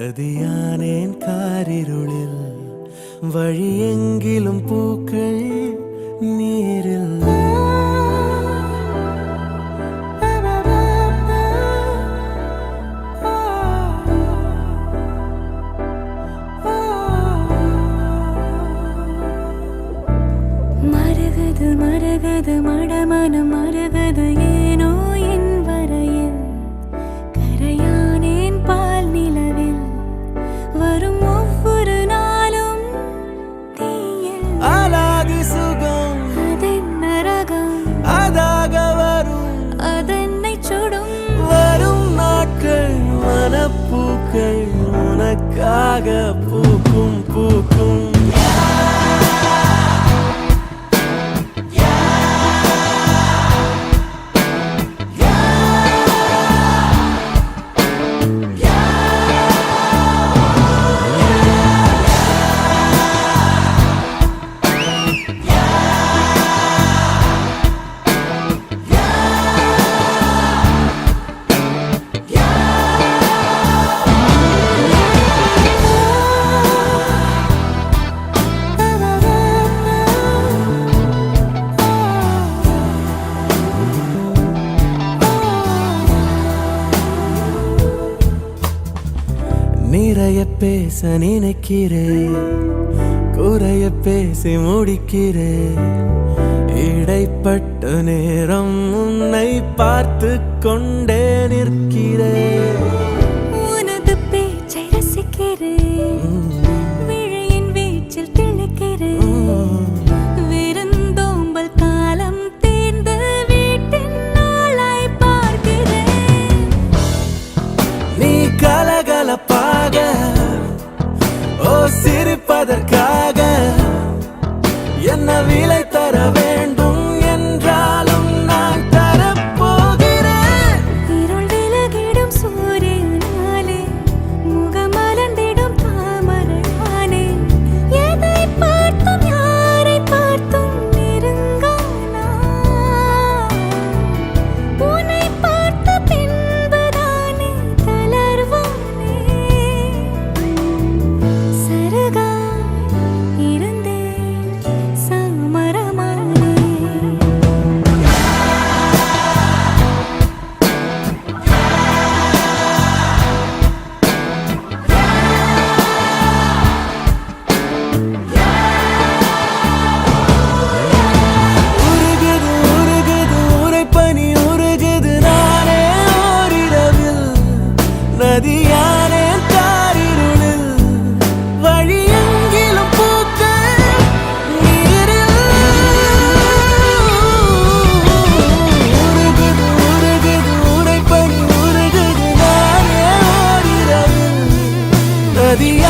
கதியானேன் காரிருளில் வழியெங்கிலும் பூக்கள் நீரில் மரகது மரகது மடமனம் மரகது ஏனோ என் வரையில் கரையானேன் பால் நிலவில் வரும் ஒவ்வொரு நாளும் தீயில் அலாதி சுகம் அதென்ன ரகம் அதாக வரும் அதென்னை சுடும் வரும் நாட்கள் மனப்பூக்கள் உனக்காக பூக்கும் பூக்கும் நிறைய பேச நினைக்கிறேன் குறைய பேசி முடிக்கிறேன் இடைப்பட்ட நேரம் உன்னை பார்த்து கொண்டே நிற்கிறேன் உனது பேச்சை ரசிக்கிறேன் விழியின் வீச்சில் திளைக்கிறேன் விருந்தோம்பல் காலம் தேர்ந்து வீட்டின் நாளாய் பார்க்கிறேன் நீ கலகலப்பாக ஓ சிரிப்பதற்காக என்ன விலை தர வேண்டும் என்றாலும் நான் தரப்போகிறேன் இருள் விலகிடும் சூரியனாலே முகமலர்ந்திடும் தாமரையானே எதை பார்த்தும் யாரை பார்த்தும் நெருங்கானா உன்னை பார்த்த பின்புதானே தளர்வானே சருகாய் இருந்தேன் சாமரமானே உருகுது உருகுது உரைப்பனி உருகுது நானே ஓரிரவில் நதியானே காரிருளில் வழியெங்கிலும் பூக்கள் நீரில் உருகுது உருகுது உரைப்பனி உருகுது நானே ஓரிரவில் நதியா